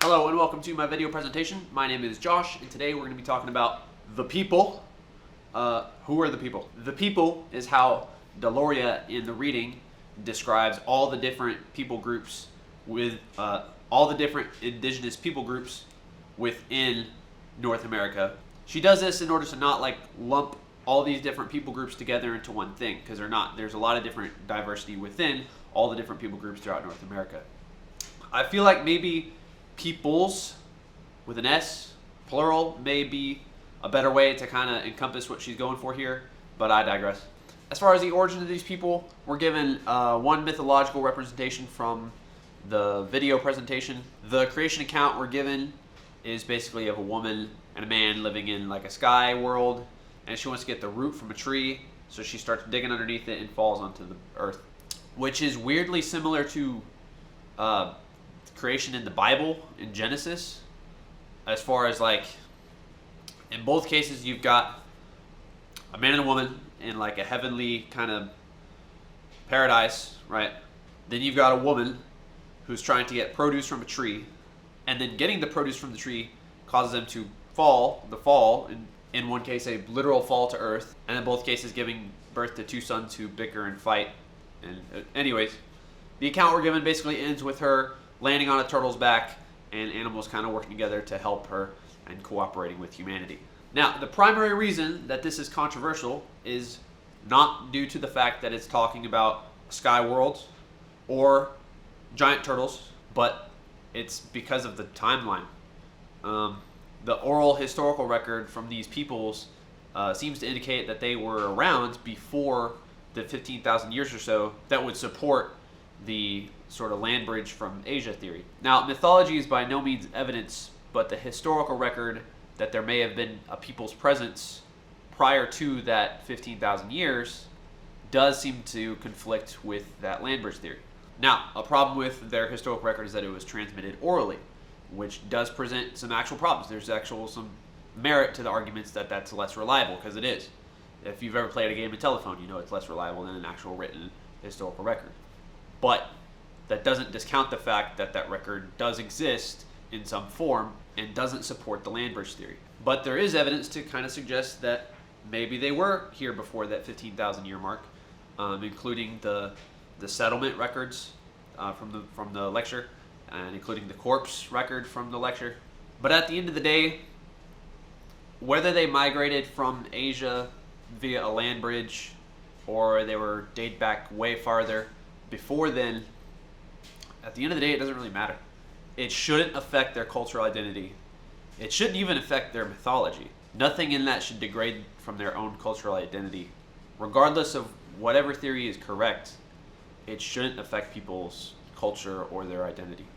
Hello and welcome to my video presentation. My name is Josh and today we're going to be talking about the people. Who are the people? The people is how Deloria in the reading describes all the different people groups with all the different indigenous people groups within North America. She does this in order to not like lump all these different people groups together into one thing, because they're not. There's a lot of different diversity within all the different people groups throughout North America. I feel like maybe peoples with an S, plural, may be a better way to kind of encompass what she's going for here, but I digress. As far as the origin of these people, we're given one mythological representation from the video presentation. The creation account we're given is basically of a woman and a man living in like a sky world, and she wants to get the root from a tree, so she starts digging underneath it and falls onto the earth, which is weirdly similar to creation in the Bible in Genesis. As far as like, in both cases you've got a man and a woman in like a heavenly kind of paradise, right? Then you've got a woman who's trying to get produce from a tree, and then getting the produce from the tree causes them to fall, in one case a literal fall to earth, and in both cases giving birth to two sons who bicker and fight. And anyways, the account we're given basically ends with her landing on a turtle's back and animals kind of working together to help her and cooperating with humanity. Now, the primary reason that this is controversial is not due to the fact that it's talking about sky worlds or giant turtles, but it's because of the timeline. The oral historical record from these peoples seems to indicate that they were around before the 15,000 years or so that would support the sort of land bridge from Asia theory. Now, mythology is by no means evidence, but the historical record that there may have been a people's presence prior to that 15,000 years does seem to conflict with that land bridge theory. Now, a problem with their historical record is that it was transmitted orally, which does present some actual problems. There's some merit to the arguments that that's less reliable, because it is. If you've ever played a game of telephone, you know it's less reliable than an actual written historical record. But that doesn't discount the fact that that record does exist in some form and doesn't support the land bridge theory. But there is evidence to kind of suggest that maybe they were here before that 15,000 year mark, including the settlement records from the lecture, and including the corpse record from the lecture. But at the end of the day, whether they migrated from Asia via a land bridge or they were date back way farther before then, at the end of the day, it doesn't really matter. It shouldn't affect their cultural identity. It shouldn't even affect their mythology. Nothing in that should degrade from their own cultural identity. Regardless of whatever theory is correct, it shouldn't affect people's culture or their identity.